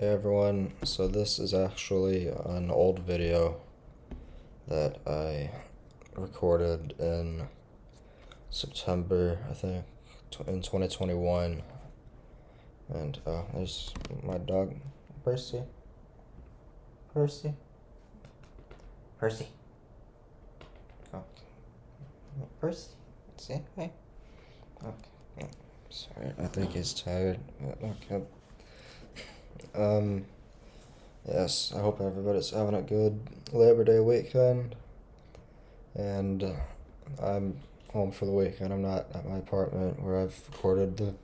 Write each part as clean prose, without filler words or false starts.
Hey everyone, so this is actually an old video that I recorded in September, I think, in 2021. And there's my dog, Percy. Percy. Percy. Oh, Percy. See? Hey. Okay. Sorry, I think he's tired. Okay. Um, yes, I hope everybody's having a good Labor Day weekend. And I'm home for the weekend. I'm not at my apartment where I've recorded the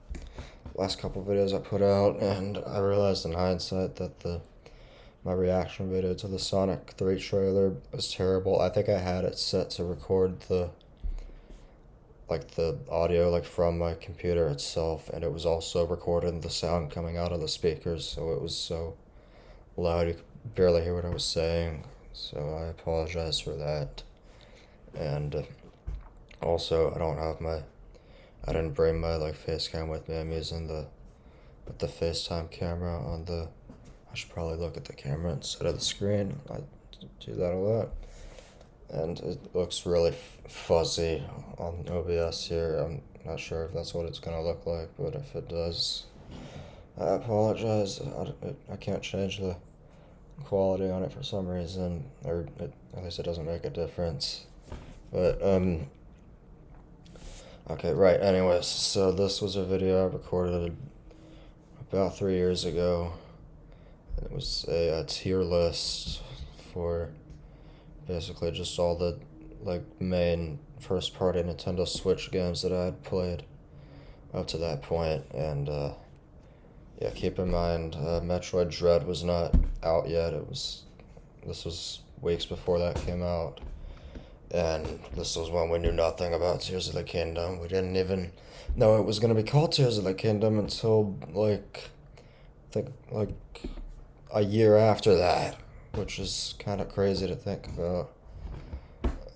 last couple videos I put out, and I realized in hindsight that my reaction video to the Sonic 3 trailer was terrible. I think I had it set to record the audio from my computer itself, and it was also recording the sound coming out of the speakers, so it was so loud you could barely hear what I was saying. So I apologize for that. And also, I didn't bring my face cam with me. I'm using the FaceTime camera on the. I should probably look at the camera instead of the screen. I do that a lot, and it looks really fuzzy on OBS here. I'm not sure if that's what it's gonna look like, but if it does, I apologize. I can't change the quality on it for some reason, or at least it doesn't make a difference. But okay, right. Anyways, so this was a video I recorded about 3 years ago. It was a tier list for basically just all the main first party Nintendo Switch games that I had played up to that point. And yeah, keep in mind, Metroid Dread was not out yet. This was weeks before that came out. And this was when we knew nothing about Tears of the Kingdom. We didn't even know it was gonna be called Tears of the Kingdom until I think a year after that, which is kind of crazy to think about.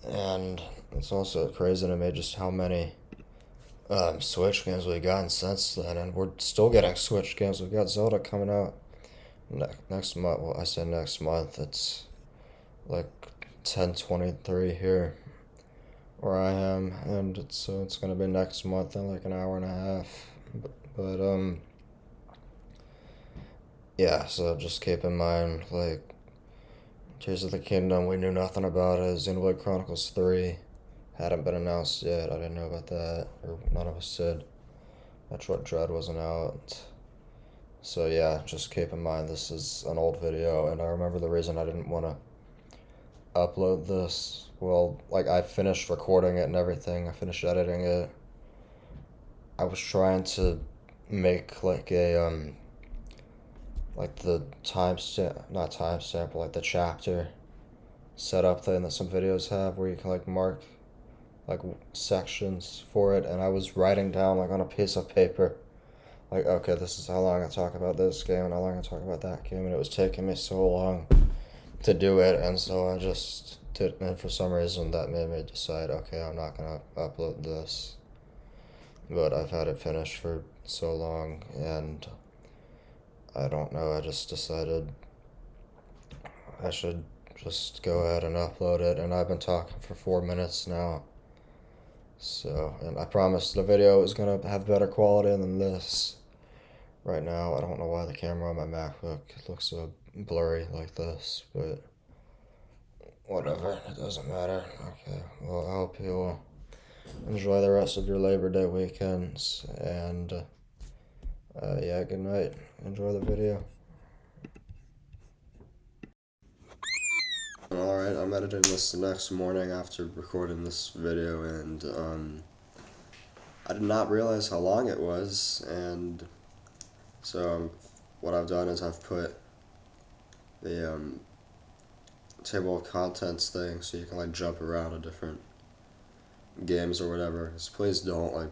And it's also crazy to me just how many Switch games we've gotten since then, and we're still getting Switch games. We've got Zelda coming out next month. Well, I say next month. It's like 10:23 here where I am, and it's gonna be next month in like an hour and a half. But yeah. So just keep in mind, Tears of the Kingdom, we knew nothing about it. Xenoblade Chronicles 3 hadn't been announced yet. I didn't know about that, or none of us did. Metroid Dread wasn't out. So yeah, just keep in mind this is an old video, and I remember the reason I didn't want to upload this. Well, I finished recording it and everything. I finished editing it. I was trying to make the timestamp, not timestamp, but the chapter setup thing that some videos have where you can mark sections for it, and I was writing down on a piece of paper okay, this is how long I talk about this game and how long I talk about that game, and it was taking me so long to do it, and so I just did, and for some reason that made me decide, okay, I'm not gonna upload this. But I've had it finished for so long, and I don't know, I just decided I should just go ahead and upload it, and I've been talking for 4 minutes now. So, and I promised the video was gonna have better quality than this. Right now, I don't know why the camera on my MacBook looks so blurry like this, but whatever, it doesn't matter. Okay, well, I hope you enjoy the rest of your Labor Day weekends, and yeah, good night. Enjoy the video. Alright, I'm editing this the next morning after recording this video, and I did not realize how long it was, and so what I've done is I've put the table of contents thing so you can jump around to different games or whatever. So please don't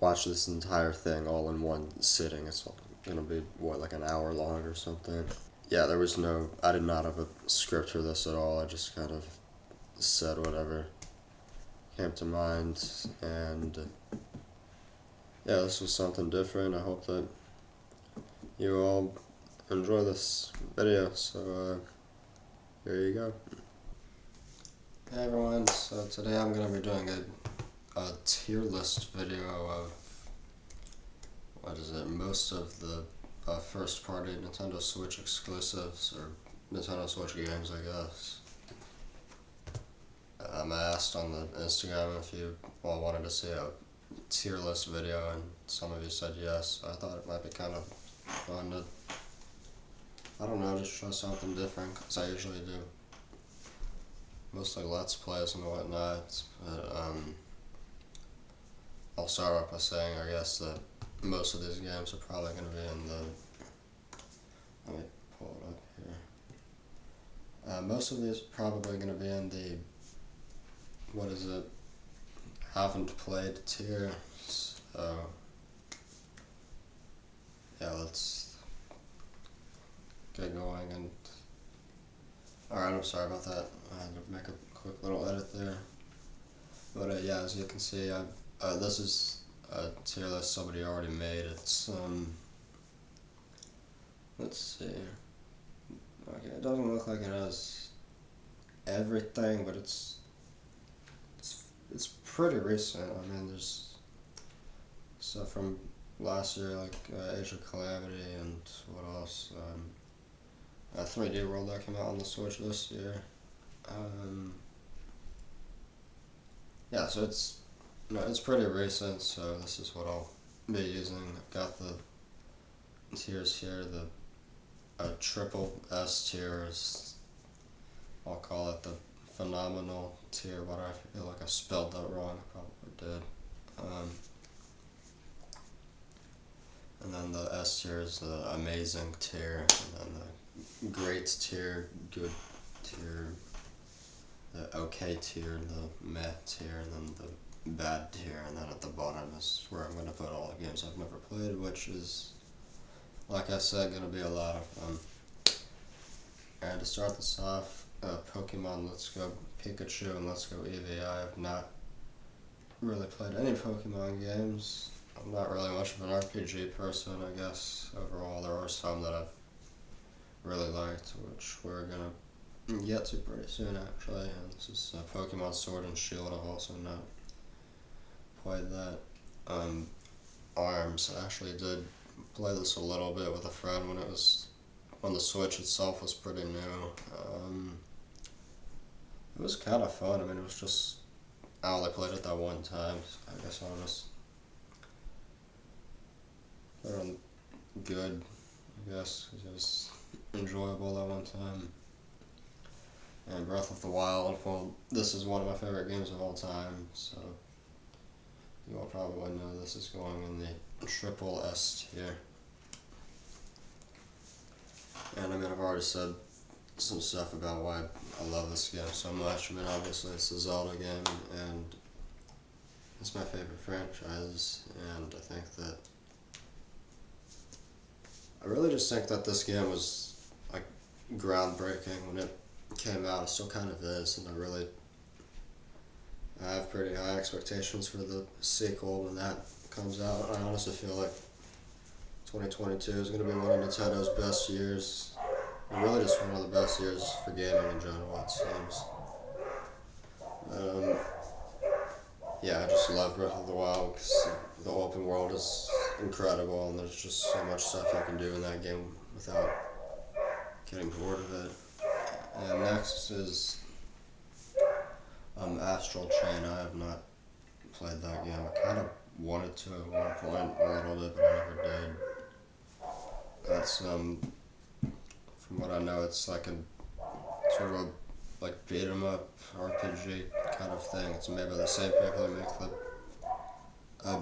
watch this entire thing all in one sitting. It's gonna be an hour long or something. Yeah, I did not have a script for this at all. I just kind of said whatever came to mind, and yeah, this was something different. I hope that you all enjoy this video. So here you go. Hey everyone, so today I'm going to be doing a tier list video of, most of the first party Nintendo Switch exclusives, or Nintendo Switch games, I guess. I asked on the Instagram if you all wanted to see a tier list video, and some of you said yes. I thought it might be kind of fun to, I don't know, just try something different, because I usually do mostly Let's Plays and whatnot, but I'll start off by saying, I guess, that most of these games are probably going to be in the, let me pull it up here. Most of these are probably going to be in the, haven't played tier, so, yeah, let's get going. And alright, I'm sorry about that, I had to make a quick little edit there, but yeah, as you can see, this is a tier list somebody already made. It's, let's see, okay, it doesn't look like it has everything, but it's pretty recent. I mean, there's stuff from last year, like Age of Calamity, and what else? 3D World that came out on the Switch this year. Yeah, so it's pretty recent. So this is what I'll be using. I've got the tiers here. The triple S tier is, I'll call it the phenomenal tier, but I feel like I spelled that wrong. I probably did. And then the S tier is the amazing tier, and then the great tier, good tier, the okay tier, the meh tier, and then the bad tier, and then at the bottom is where I'm going to put all the games I've never played, which is, like I said, going to be a lot of fun. And to start this off, Pokemon Let's Go Pikachu and Let's Go Eevee. I have not really played any Pokemon games. I'm not really much of an RPG person, I guess. Overall, there are some that I've really liked, which we're gonna get to pretty soon, actually. And this is Pokemon Sword and Shield. I've also not played that. ARMS. I actually did play this a little bit with a friend when the Switch itself was pretty new. It was kind of fun. I mean, it was just, I only played it that one time. So I guess I'll just put it on good, I guess, because it was enjoyable that one time. And Breath of the Wild, well, this is one of my favorite games of all time, so you all probably know this is going in the triple S tier. And I mean, I've already said some stuff about why I love this game so much. I mean, obviously it's a Zelda game, and it's my favorite franchise, and I really just think that this game was, like, groundbreaking when it came out. It still kind of is, and I have pretty high expectations for the sequel when that comes out. I honestly feel like 2022 is going to be one of Nintendo's best years. Really just one of the best years for gaming in general, it seems. Yeah, I just love Breath of the Wild because the open world is incredible, and there's just so much stuff you can do in that game without getting bored of it. And next is Astral Chain. I have not played that game. I kind of wanted to at one point a little bit, but I never did. That's from what I know, it's like a sort of a beat 'em up RPG kind of thing. It's made by the same people that make the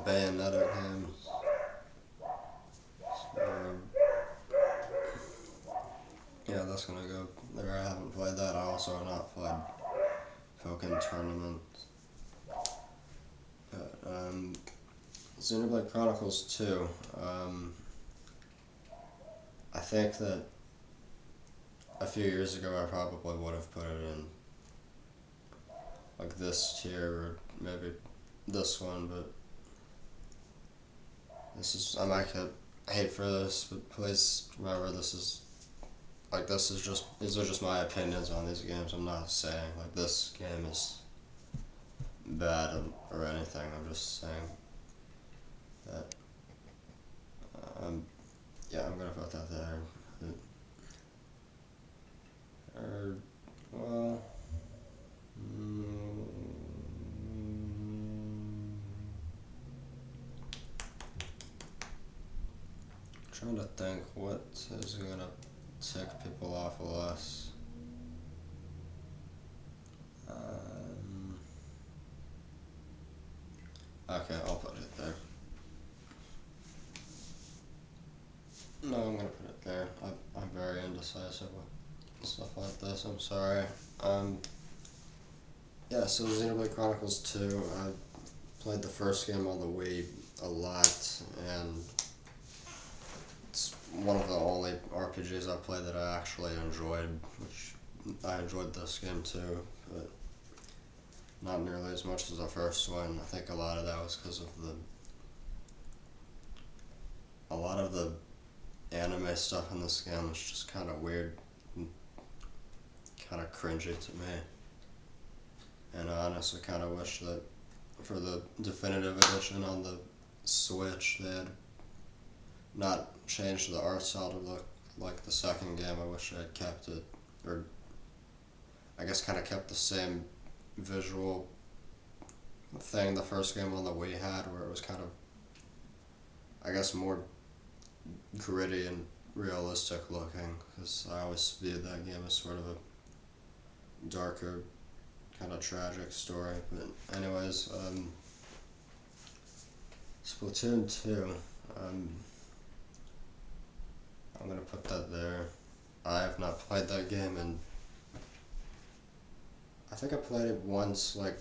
Bayonetta games. So, yeah, that's gonna go there. I haven't played that. I also have not played Pokemon Tournament. Xenoblade Chronicles 2. I think that a few years ago I probably would have put it in like this tier, or maybe this one, but I might hate for this, but please remember these are just my opinions on these games. I'm not saying like this game is bad or anything. I'm just saying that um yeah, I'm gonna put that there. Or well, mm, trying to think what is gonna tick people off less. Okay, I'll put it there. No, I'm gonna put it there. I'm very indecisive with stuff like this. I'm sorry. Yeah. So Xenoblade Chronicles 2. I played the first game on the Wii a lot, and it's one of the only RPGs I played that I actually enjoyed. Which I enjoyed this game too, but not nearly as much as the first one. I think a lot of that was because of a lot of the anime stuff in this game was just kind of weird and kind of cringy to me. And I honestly kind of wish that for the definitive edition on the Switch, they had not changed the art style to look like the second game. I wish I had kept it, or I guess kind of kept the same visual thing the first game on the Wii had, where it was kind of, I guess, more gritty and realistic looking, because I always viewed that game as sort of a darker, kind of tragic story. But anyways, Splatoon 2, I'm gonna put that there. I have not played that game, and I think I played it once, like,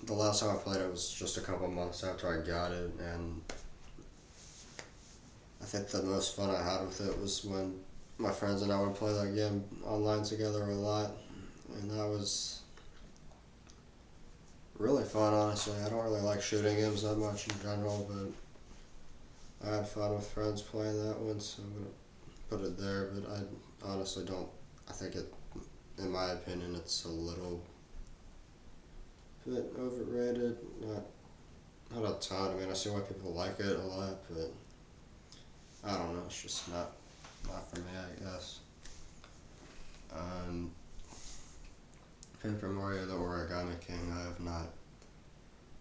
the last time I played it was just a couple months after I got it, and I think the most fun I had with it was when my friends and I would play that game online together a lot, and that was really fun, honestly. I don't really like shooting games that much in general, but I had fun with friends playing that one, so I'm gonna put it there, but I honestly don't, I think it, in my opinion, it's a little bit overrated, not a ton. I mean, I see why people like it a lot, but I don't know, it's just not for me, I guess. Um, Paper Mario the Origami King, I have not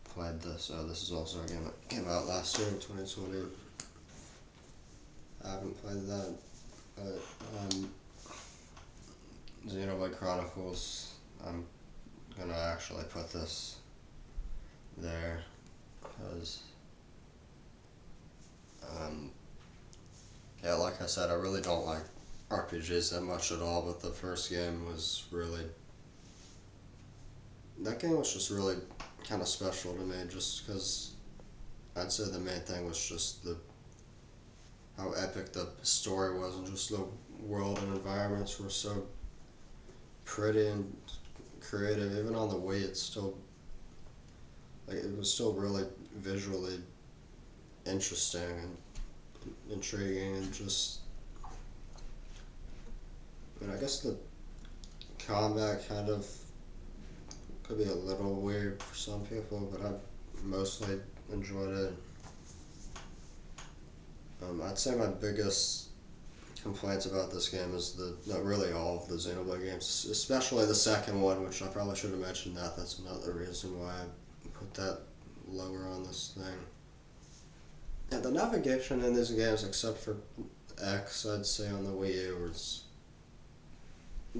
played this. This is also a game that came out last year in 2020. I haven't played that, but Xenoblade Chronicles, I'm gonna actually put this there, because yeah, like I said, I really don't like RPGs that much at all, but the first game was really, that game was just really kind of special to me, just because I'd say the main thing was just how epic the story was, and just the world and environments were so pretty and creative. Even on the Wii, it's still, like, it was still really visually interesting and intriguing, and just, I mean, I guess the combat kind of could be a little weird for some people, but I've mostly enjoyed it. I'd say my biggest complaints about this game is not really all of the Xenoblade games, especially the second one, which I probably should have mentioned that. That's another reason why I put that lower on this thing. Yeah, the navigation in these games, except for X, I'd say on the Wii U, was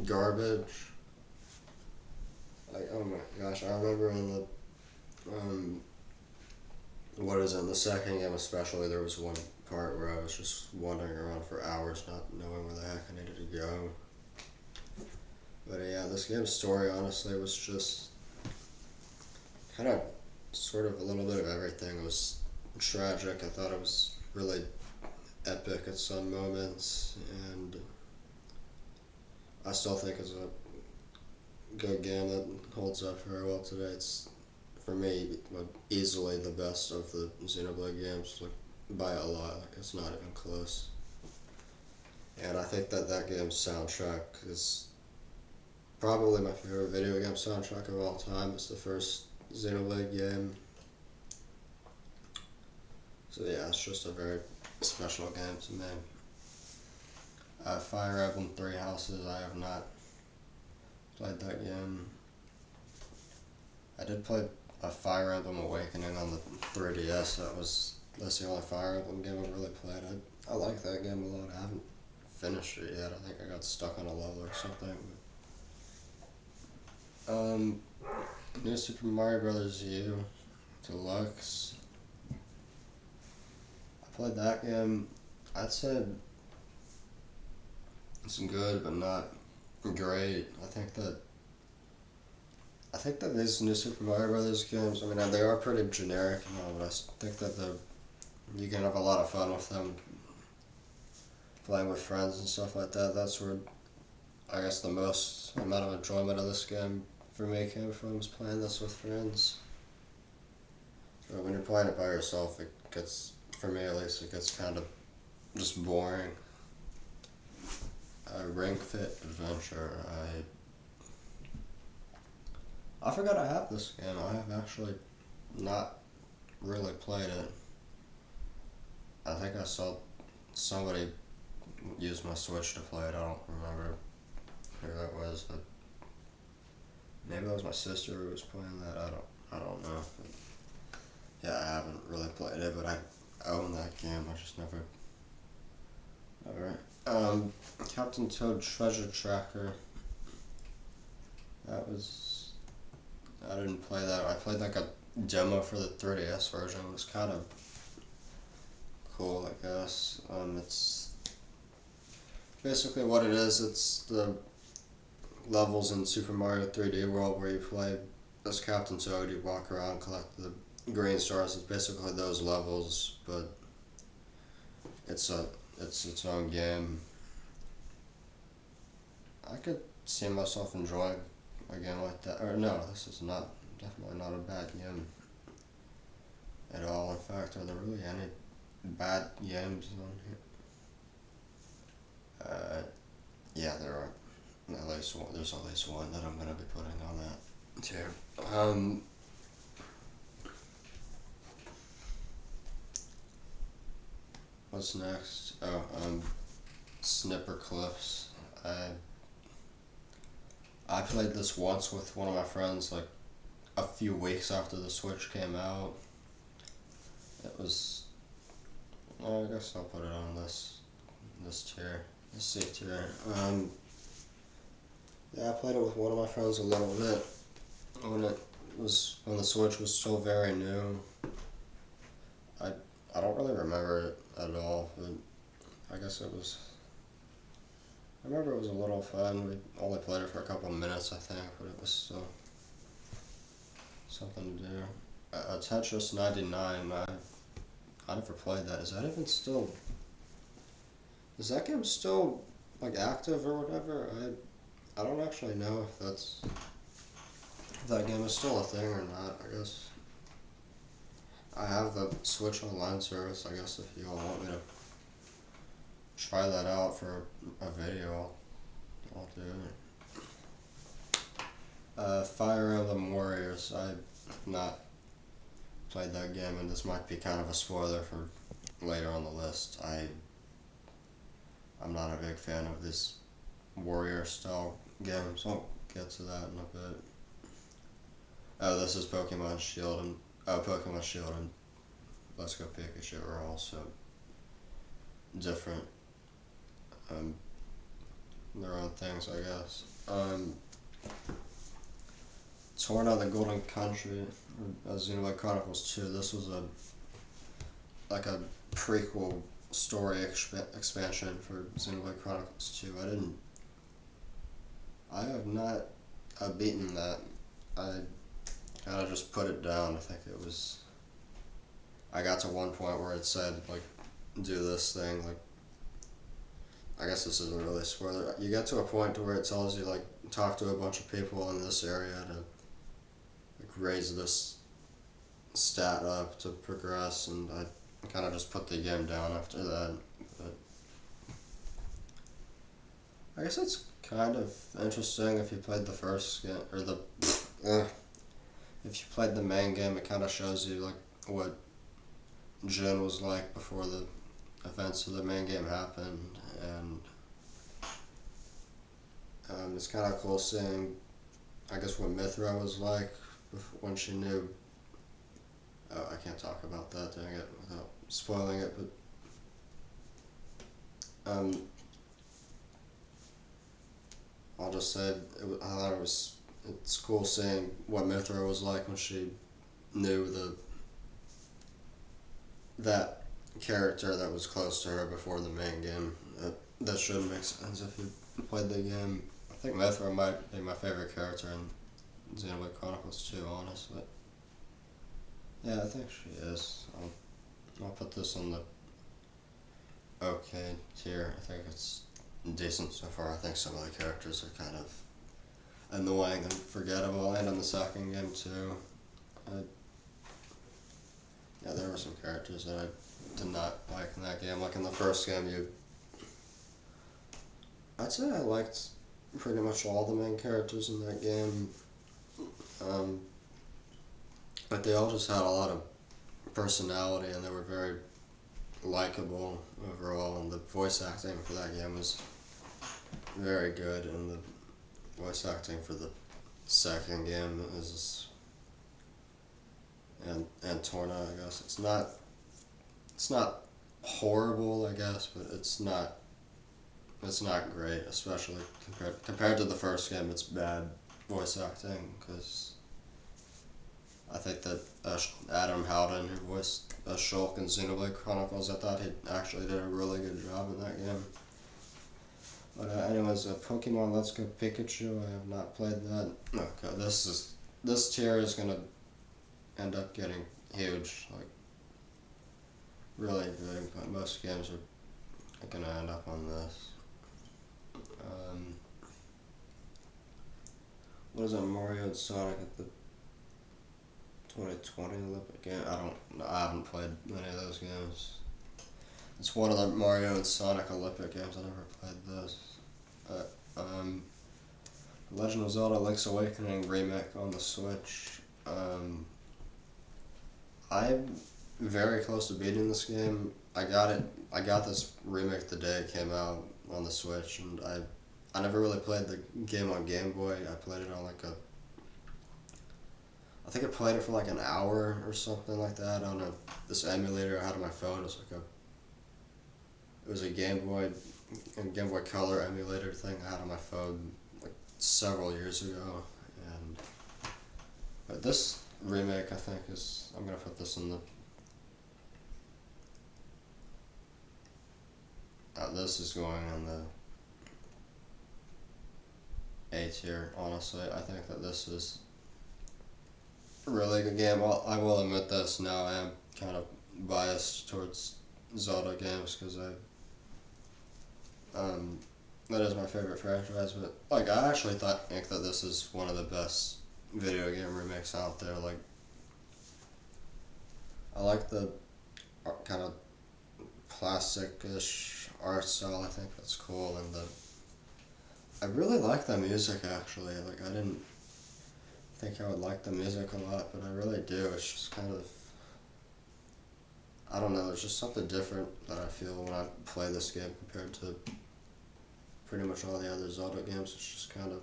garbage. Like, oh my gosh, I remember in the what is it, in the second game especially, there was one part where I was just wandering around for hours, not knowing where the heck I needed to go. But yeah, this game's story honestly was just kind of sort of a little bit of everything. It was tragic. I thought it was really epic at some moments, and I still think it's a good game that holds up very well today. It's for me, like, easily the best of the Xenoblade games, like, by a lot. Like, it's not even close. And I think that game's soundtrack is probably my favorite video game soundtrack of all time. It's the first Xenoblade game. So yeah, it's just a very special game to me. Fire Emblem Three Houses, I have not played that game. I did play a Fire Emblem Awakening on the 3DS. That's the only Fire Emblem game I've really played. I like that game a lot. I haven't finished it yet. I think I got stuck on a level or something. New Super Mario Brothers U Deluxe. I played that game. I'd say it's good, but not great. I think that these new Super Mario Brothers games, I mean, they are pretty generic and all, but I think that you can have a lot of fun with them, playing with friends and stuff like that. That's where I guess the most amount of enjoyment of this game for me came from, was playing this with friends. But when you're playing it by yourself, it gets, for me at least, it gets kind of just boring. Ring Fit Adventure. I forgot I have this game. I have actually not really played it. I think I saw somebody use my Switch to play it. I don't remember who that was. But maybe that was my sister who was playing that. I don't know. Yeah, I haven't really played it, but I own that game. I just never. Alright. Captain Toad Treasure Tracker. I didn't play that. I played like a demo for the 3DS version. It was kind of cool, I guess. It's basically what it is. It's the levels in Super Mario 3D World where you play as Captain Toad. You walk around, collect the green stars. It's basically those levels, but it's its own game. I could see myself enjoying a game like that. Or no, this is definitely not a bad game at all. In fact, are there really any bad games on here? Yeah, there are. At least one. There's at least one that I'm gonna be putting on that too. What's next? Snipper Cliffs. I played this once with one of my friends, like a few weeks after the Switch came out. It was. I guess I'll put it on this tier, this C tier. Yeah, I played it with one of my friends a little bit when when the Switch was still very new. I don't really remember it at all, but I guess it was. I remember it was a little fun. We only played it for a couple of minutes, I think, but it was still something to do. Tetris 99. I never played that. Is that even still? Is that game still like active or whatever? I don't actually know if that game is still a thing or not. I guess I have the Switch Online service. I guess if you all want me to try that out for a video, I'll do it. Fire Emblem Warriors. I've not played that game, and this might be kind of a spoiler for later on the list. I'm not a big fan of this warrior style games. I'll get to that in a bit. Oh, this is Pokemon Shield and Let's Go Pikachu are also different. Their own things, I guess. Torn on the Golden Country, or Xenoblade Chronicles 2. This was a prequel story expansion for Xenoblade Chronicles 2. I have not beaten that. I kind of just put it down. I think it was. I got to one point where it said like, do this thing. Like, I guess this isn't really a spoiler. You get to a point to where it tells you like talk to a bunch of people in this area to like raise this stat up to progress, and I kind of just put the game down after that. But I guess it's kind of interesting if you played the first game, or the if you played the main game, it kind of shows you like what Jin was like before the events of the main game happened, and it's kind of cool seeing, I guess, what Mithra was like when she knew. Oh, I can't talk about that, dang it, without spoiling it, but I'll just say I thought it's cool seeing what Mithra was like when she knew that character that was close to her before the main game. That should make sense if you played the game. I think Mithra might be my favorite character in Xenoblade Chronicles 2, honestly. Yeah, I think she is. I'll put this on the okay tier. I think it's decent so far. I think some of the characters are kind of annoying and forgettable, and in the second game too. Yeah, there were some characters that I did not like in that game. Like in the first game, I'd say I liked pretty much all the main characters in that game. But they all just had a lot of personality, and they were very likable overall, and the voice acting for that game was very good, and the voice acting for the second game is and Torna, I guess it's not horrible, I guess, but it's not great, especially compared to the first game. It's bad voice acting, because I think that Adam Howden, who voiced Shulk in Xenoblade Chronicles, I thought he actually did a really good job in that game. But anyways, Pokemon Let's Go Pikachu, I have not played that. Okay, this tier is gonna end up getting huge, like really big, but most games are gonna end up on this. What is it, Mario and Sonic at the 2020 Olympic game? I haven't played many of those games. It's one of the Mario and Sonic Olympic games. I never played this. Legend of Zelda Link's Awakening remake on the Switch. I'm very close to beating this game. I got this remake the day it came out on the Switch, and I never really played the game on Game Boy. I played it on I think I played it for like an hour or something like that on this emulator I had on my phone. It was a Game Boy and Game Boy Color emulator thing I had on my phone like several years ago, but this remake, I think, I'm gonna put this in the. This is going in the A tier. Honestly, I think that this is a really good game. I will admit this now. I am kind of biased towards Zelda games because that is my favorite franchise. But like, I actually think that this is one of the best video game remakes out there. Like, I like the kind of plastic-ish art style. I think that's cool, and I really like the music actually. Like, I didn't think I would like the music a lot, but I really do. It's just kind of, I don't know, there's just something different that I feel when I play this game compared to pretty much all the other Zelda games. It's just kind of,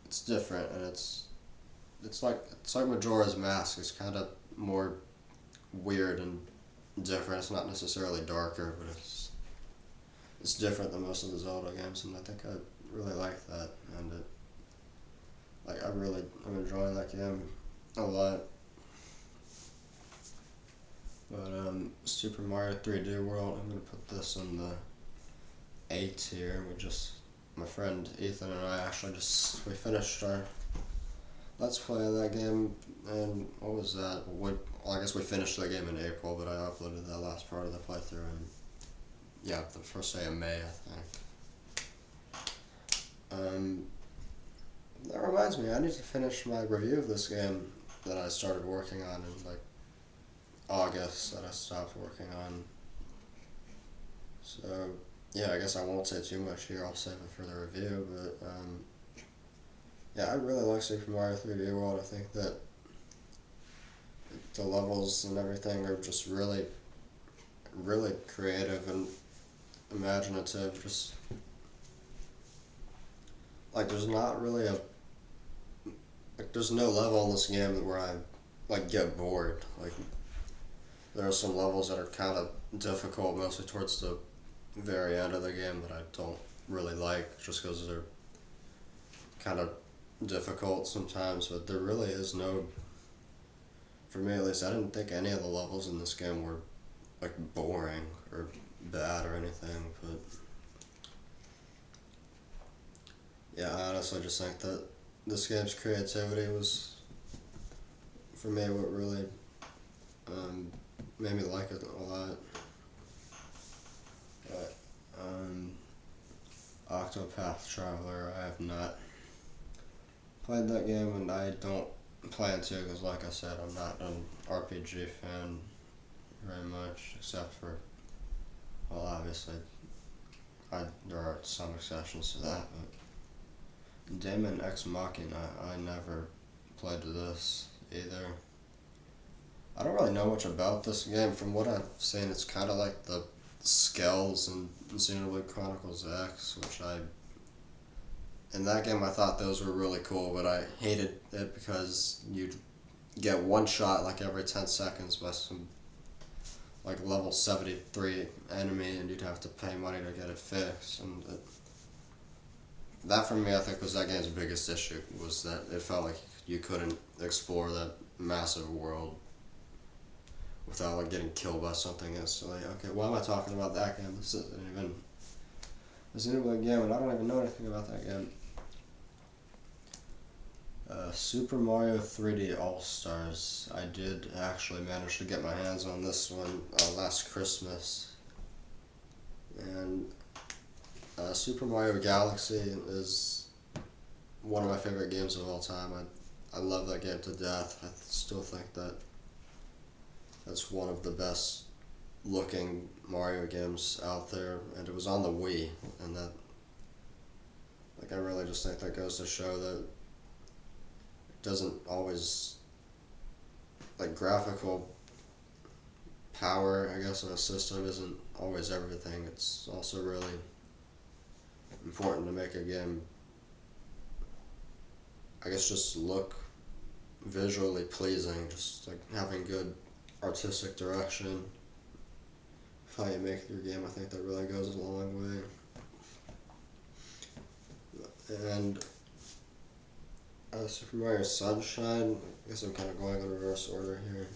it's different, and it's like Majora's Mask. It's kind of more weird and different. It's not necessarily darker, but it's different than most of the Zelda games, and I think I really like that, and I'm enjoying that game a lot. But Super Mario 3D World, I'm gonna put this in the A tier. My friend Ethan and I actually we finished our Let's Play of that game, and what was that? I guess we finished the game in April, but I uploaded that last part of the playthrough in, the first day of May, I think. That reminds me, I need to finish my review of this game that I started working on in like August that I stopped working on. So yeah, I guess I won't say too much here. I'll save it for the review. But yeah, I really like Super Mario 3D World. I think that the levels and everything are just really, really creative and imaginative. Just like there's not really a like there's no level in this game where I like get bored. Like there are some levels that are kind of difficult, mostly towards the very end of the game that I don't really like, just because they're kind of difficult sometimes. But there really is no, for me at least, I didn't think any of the levels in this game were like boring or bad or anything. But yeah, I honestly just think that this game's creativity was, for me, what really um, made me like it a lot. But, Octopath Traveler, I have not played that game, and I don't plan to, because like I said, I'm not an RPG fan very much, except for, well, obviously, there are some exceptions to that, but Daemon X Machina, I never played this either. I don't really know much about this game. From what I've seen, it's kind of like the Skells in Xenoblade Chronicles X, which in that game I thought those were really cool, but I hated it because you'd get one shot like every 10 seconds by some like level 73 enemy, and you'd have to pay money to get it fixed. And that for me, I think, was that game's biggest issue, was that it felt like you couldn't explore that massive world without like getting killed by something instantly. Okay, why am I talking about that game? This isn't even a game, and I don't even know anything about that game. Super Mario 3D All Stars. I did actually manage to get my hands on this one last Christmas, and Super Mario Galaxy is one of my favorite games of all time. I love that game to death. I still think that that's one of the best looking Mario games out there, and it was on the Wii, and that, like, I really just think that goes to show that it doesn't always, like, graphical power, I guess, in a system isn't always everything. It's also really important to make a game, I guess, just look visually pleasing, just like having good artistic direction. How you make your game, I think that really goes a long way. And Super Mario Sunshine, I guess I'm kind of going in reverse order here.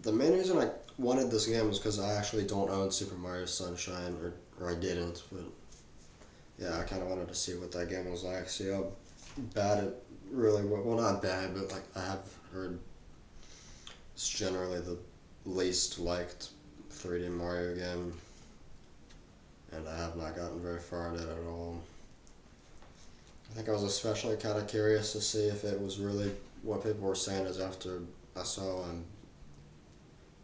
The main reason I wanted this game was because I actually don't own Super Mario Sunshine, or I didn't, but yeah, I kind of wanted to see what that game was like, see how bad it really was. Well, not bad, but like I have heard it's generally the least liked 3D Mario game, and I have not gotten very far in it at all. I think I was especially kind of curious to see if it was really what people were saying, is after I saw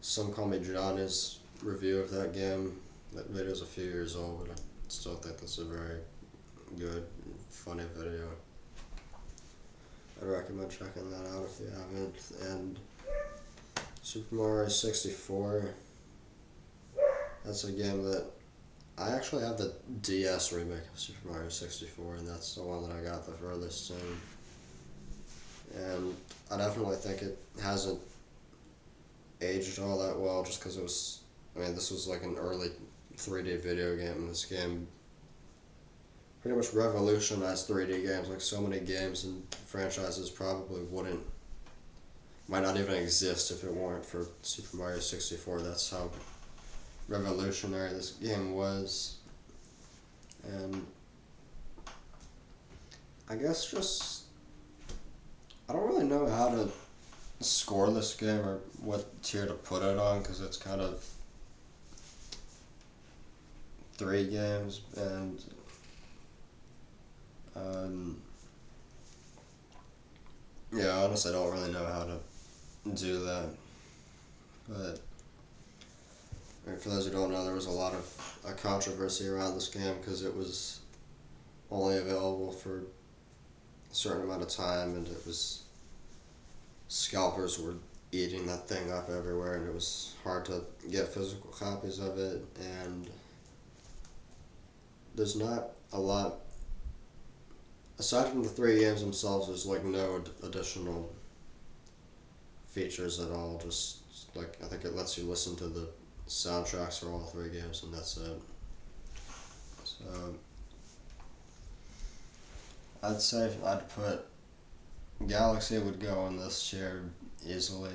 Some Call Me Johnny's review of that game. That video's a few years old, but I still think that's a very good, funny video. I'd recommend checking that out if you haven't. And Super Mario 64, that's a game that I actually have the DS remake of Super Mario 64, and that's the one that I got the furthest in. And I definitely think it hasn't aged all that well, just because this was like an early 3D video game, and this game pretty much revolutionized 3D games. Like, so many games and franchises probably might not even exist if it weren't for Super Mario 64. That's how revolutionary this game was. And I guess just, I don't really know how to score this game or what tier to put it on, because it's kind of 3 games, and Yeah, honestly, I don't really know how to do that. But I mean, for those who don't know, there was a lot of controversy around this game because it was only available for a certain amount of time, and it was scalpers were eating that thing up everywhere, and it was hard to get physical copies of it. And there's not a lot aside from the three games themselves. There's like no additional features at all. Just like I think it lets you listen to the soundtracks for all three games, and that's it. So I'd say if I'd put Galaxy would go in this tier easily,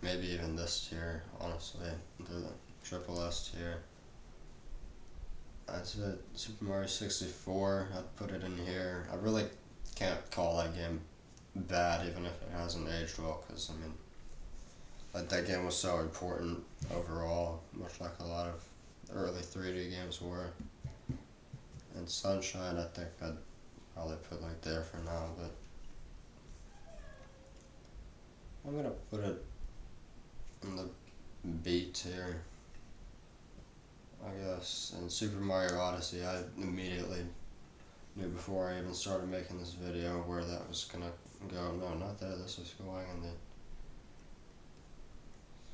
maybe even this tier, honestly, the triple S tier. I'd say Super Mario 64, I'd put it in here. I really can't call that game bad even if it hasn't aged well, because, I mean, like that game was so important overall, much like a lot of early 3D games were. And Sunshine, I think I'd probably put like there for now, but I'm gonna put it in the B tier, I guess. And Super Mario Odyssey, I immediately knew before I even started making this video where that was gonna go. No, not there. This is going in the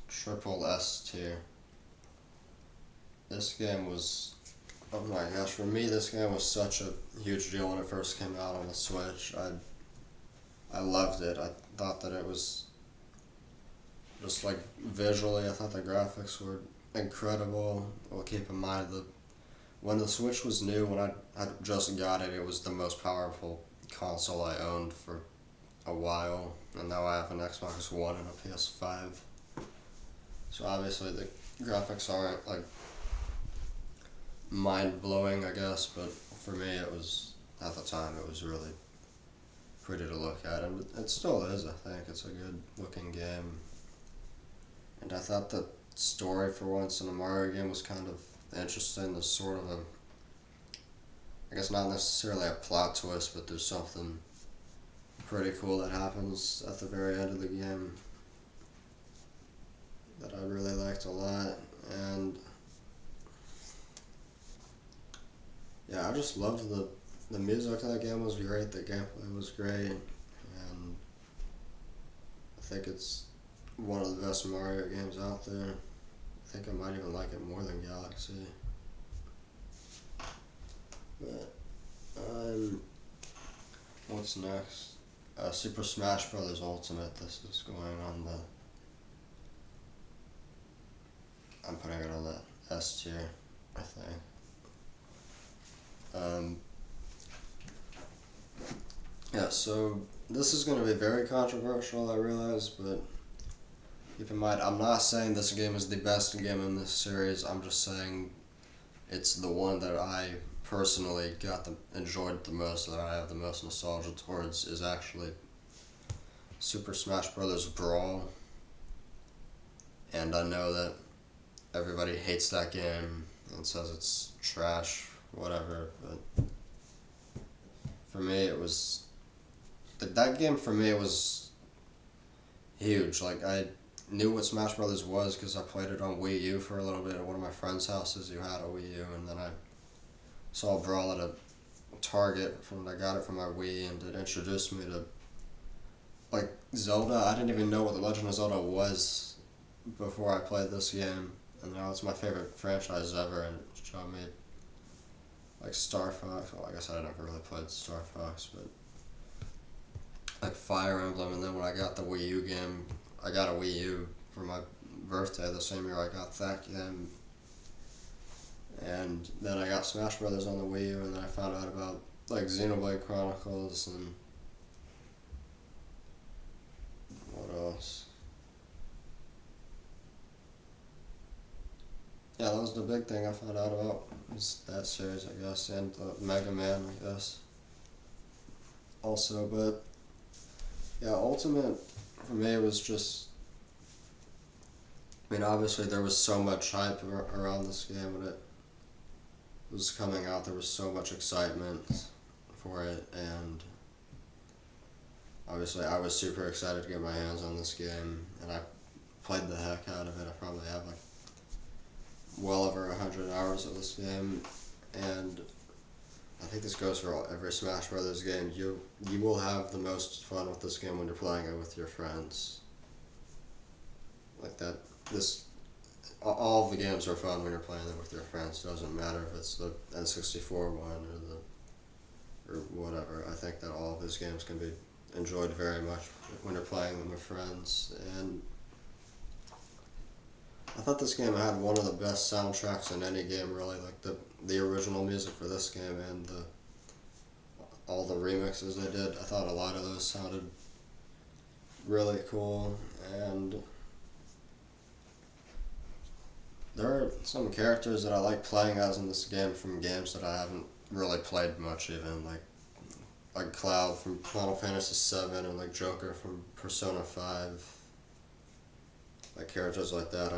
triple S tier. This game was, oh my gosh, for me this game was such a huge deal when it first came out on the Switch. I loved it. I thought that it was just like visually, I thought the graphics were incredible. Well, keep in mind that when the Switch was new, when I just got it, it was the most powerful console I owned for a while, and now I have an Xbox One and a PS5. So obviously the graphics aren't like mind blowing, I guess, but for me it was, at the time, it was really pretty to look at, and it still is. I think it's a good looking game, and I thought the story for once in a Mario game was kind of interesting. There's sort of a, I guess not necessarily a plot twist, but there's something pretty cool that happens at the very end of the game that I really liked a lot. And yeah, I just loved the music of that game was great, the gameplay was great, and I think it's one of the best Mario games out there. I think I might even like it more than Galaxy. But what's next? Super Smash Bros. Ultimate. This is going on the, I'm putting it on the S tier, I think. Yeah, so this is going to be very controversial, I realize, but keep in mind, I'm not saying this game is the best game in this series. I'm just saying it's the one that I personally enjoyed the most, that I have the most nostalgia towards, is actually Super Smash Bros. Brawl. And I know that everybody hates that game and says it's trash, whatever, but for me it was, that game for me was huge. Like, I knew what Smash Brothers was because I played it on Wii U for a little bit at one of my friends' houses who had a Wii U, and then I saw Brawl at a Target I got it from my Wii, and it introduced me to like Zelda. I didn't even know what The Legend of Zelda was before I played this game, and now it's my favorite franchise ever, and it showed me like Star Fox. Well, I guess I never really played Star Fox, but like Fire Emblem, and then when I got the Wii U game, I got a Wii U for my birthday the same year I got that game, and then I got Smash Brothers on the Wii U, and then I found out about like Xenoblade Chronicles and what else? Yeah, that was the big thing I found out about, was that series, I guess, and Mega Man, I guess, also. But yeah, Ultimate for me was just, I mean, obviously there was so much hype around this game when it was coming out. There was so much excitement for it, and obviously I was super excited to get my hands on this game, and I played the heck out of it. I probably have like well over 100 hours of this game, and I think this goes for every Smash Brothers game. You will have the most fun with this game when you're playing it with your friends. Like that, this all of the games are fun when you're playing them with your friends. It doesn't matter if it's the N64 one or whatever. I think that all of these games can be enjoyed very much when you're playing them with friends. And I thought this game had one of the best soundtracks in any game, really. Like the original music for this game and all the remixes they did. I thought a lot of those sounded really cool, and there are some characters that I like playing as in this game from games that I haven't really played much, even like Cloud from Final Fantasy VII and like Joker from Persona 5. Like characters like that,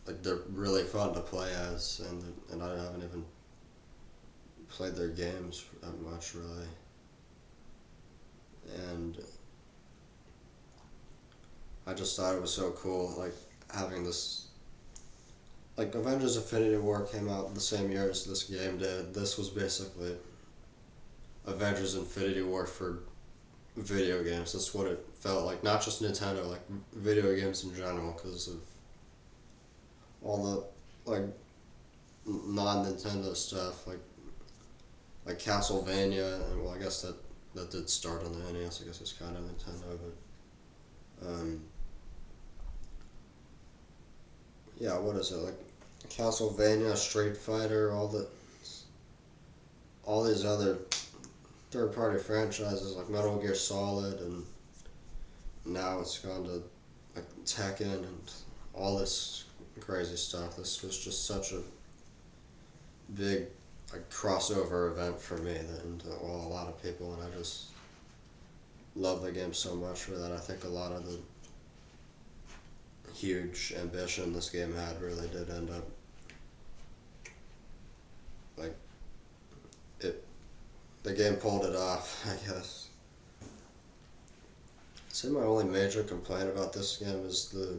like they're really fun to play as, and I haven't even played their games that much really. And I just thought it was so cool, like having this. Like Avengers: Infinity War came out the same year as this game did. This was basically Avengers: Infinity War for video games. That's what it felt like. Not just Nintendo, like video games in general, because of all the like non-Nintendo stuff, like Castlevania, and well, I guess that did start on the NES. I guess it's kind of Nintendo, but yeah, what is it like? Castlevania, Street Fighter, all these other third-party franchises like Metal Gear Solid, and now it's gone to like Tekken and all this crazy stuff. This was just such a big like crossover event for me and well, a lot of people, and I just love the game so much for that. I think a lot of the huge ambition this game had really did end up like it. The game pulled it off, I guess. I'd say my only major complaint about this game is the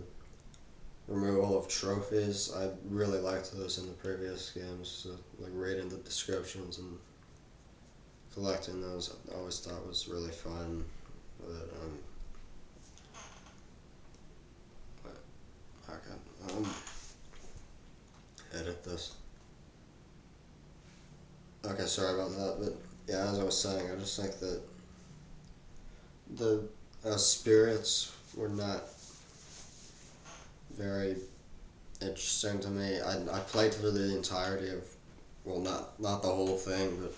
removal of trophies. I really liked those in the previous games, so, like reading the descriptions and collecting those. I always thought was really fun, but okay, edit this. Okay, sorry about that, but yeah, as I was saying, I just think that the spirits were not very interesting to me. I played through the entirety of, well, not the whole thing, but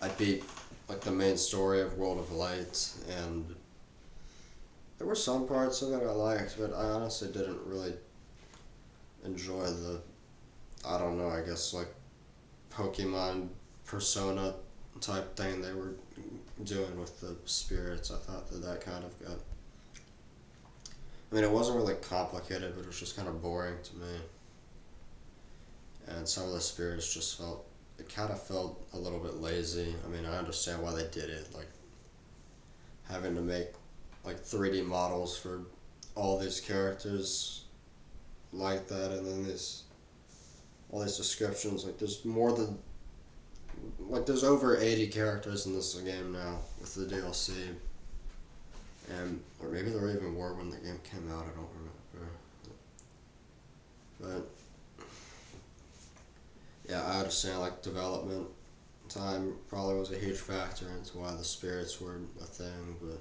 I beat like the main story of World of Light, and there were some parts of it I liked, but I honestly didn't really enjoy I don't know, I guess like Pokemon Persona type thing they were doing with the spirits. I thought that kind of got. I mean, it wasn't really complicated, but it was just kind of boring to me. And some of the spirits just felt. It kind of felt a little bit lazy. I mean, I understand why they did it, like having to make like 3D models for all these characters like that, and then all these descriptions. Like, there's over 80 characters in this game now with the DLC, and or maybe there were even more when the game came out. I don't remember, but yeah, I understand like development time probably was a huge factor into why the spirits were a thing, but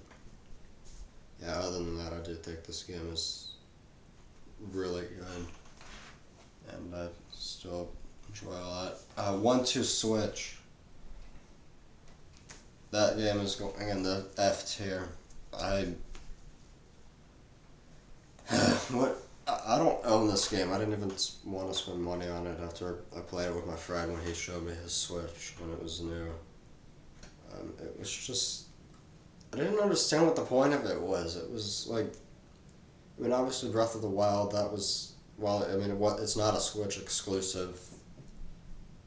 yeah, other than that, I do think this game is really good, and I still enjoy a lot. 1-2 Switch. That game is going in the F tier. I don't own this game. I didn't even want to spend money on it after I played it with my friend when he showed me his Switch when it was new. It was just, I didn't understand what the point of it was. It was like, I mean, obviously Breath of the Wild, that was, well, I mean, it's not a Switch exclusive.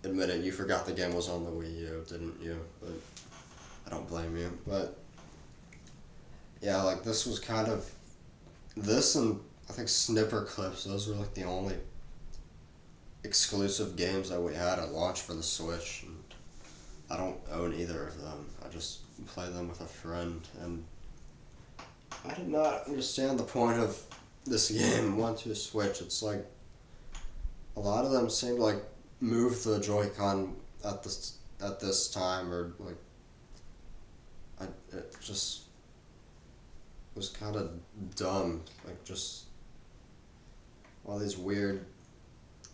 Admit it, you forgot the game was on the Wii U, didn't you? But I don't blame you. But yeah, like this was kind of this and I think Snipper Clips. Those were like the only exclusive games that we had at launch for the Switch. And I don't own either of them. I just play them with a friend, and I did not understand the point of this game once you Switch. It's like a lot of them seem to like move the Joy-Con at this time, or like it just was kind of dumb. Like just all these weird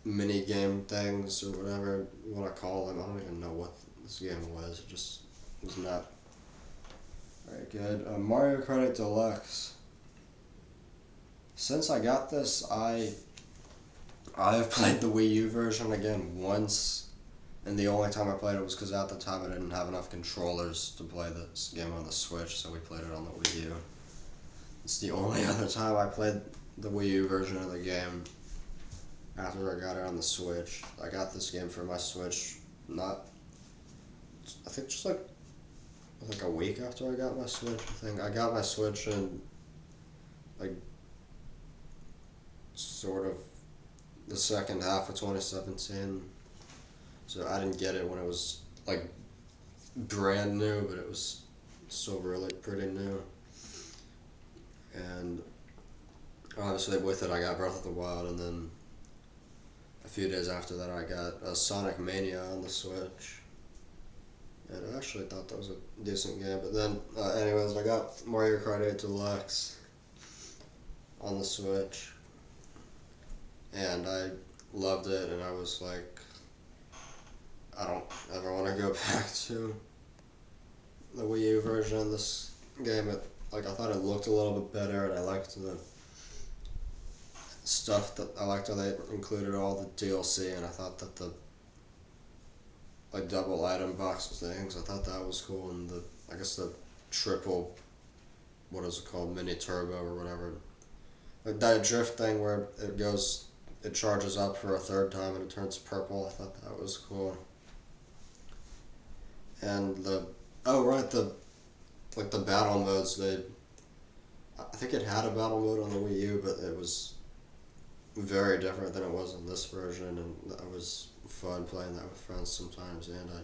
mini game things or whatever you want to call them. I don't even know what this game was. It just was not very good. Mario Kart 8 Deluxe. Since I got this, I have played the Wii U version again once, and the only time I played it was because at the time I didn't have enough controllers to play this game on the Switch, so we played it on the Wii U. It's the only other time I played the Wii U version of the game after I got it on the Switch. I got this game for my Switch, I think just like a week after I got my Switch. I think I got my Switch in like sort of the second half of 2017. So I didn't get it when it was like brand new, but it was still really pretty new. And obviously with it I got Breath of the Wild, and then a few days after that I got Sonic Mania on the Switch. And I actually thought that was a decent game, but then anyways, I got Mario Kart 8 Deluxe on the Switch, and I loved it, and I was like, I don't ever want to go back to the Wii U version of this game. I thought it looked a little bit better, and I liked the stuff that I liked how they included all the DLC, and I thought that the like double item box things, I thought that was cool, and I guess the triple, what is it called, mini turbo or whatever, like that drift thing where it charges up for a third time and it turns purple. I thought that was cool. And the battle modes, I think it had a battle mode on the Wii U, but it was very different than it was in this version, and it was fun playing that with friends sometimes. And I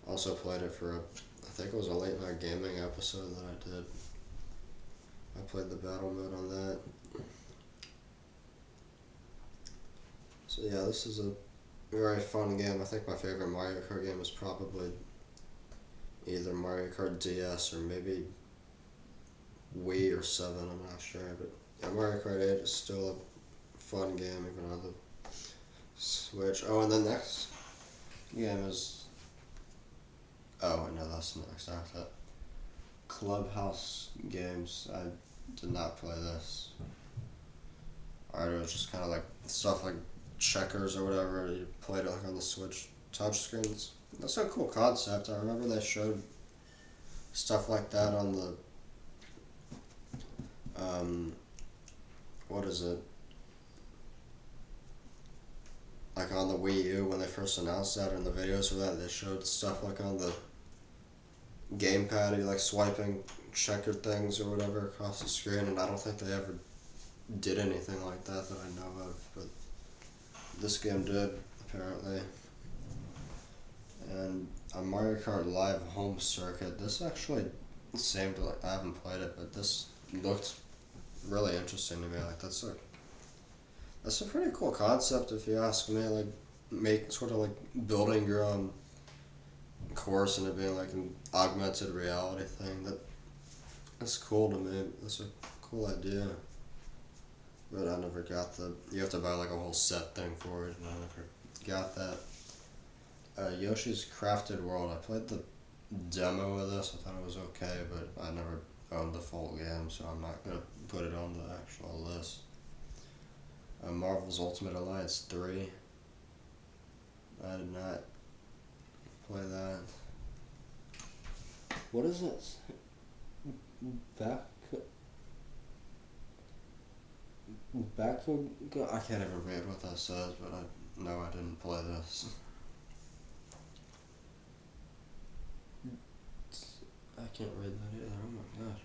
also played it for I think it was a late night gaming episode that I did. I played the battle mode on that. So yeah, this is a very fun game. I think my favorite Mario Kart game is probably either Mario Kart DS or maybe Wii or 7, I'm not sure. But yeah, Mario Kart 8 is still a fun game even on the Switch. Oh, and the next game is... Oh, no, that's next after that. Clubhouse Games. I did not play this. Alright, it was just kind of like stuff like checkers or whatever. You played it like on the Switch touchscreens. That's a cool concept. I remember they showed stuff like that on the what is it? Like on the Wii U when they first announced that, in the videos for that, they showed stuff like on the gamepad, you like swiping checkered things or whatever across the screen, and I don't think they ever did anything like that I know of, but this game did, apparently. And a Mario Kart Live Home Circuit, this actually seemed like, I haven't played it, but this looked really interesting to me. Like that's a pretty cool concept if you ask me. Like make sort of like building your own course and it being like an augmented reality thing. That's cool to me. That's a cool idea. But I never got you have to buy like a whole set thing for it, and I never got that. Yoshi's Crafted World, I played the demo of this. I thought it was okay, but I never owned the full game, so I'm not going to put it on the actual list. Marvel's Ultimate Alliance 3. I did not play that. What is it? I can't even read what that says, but I know I didn't play this. I can't read that either. Oh my god.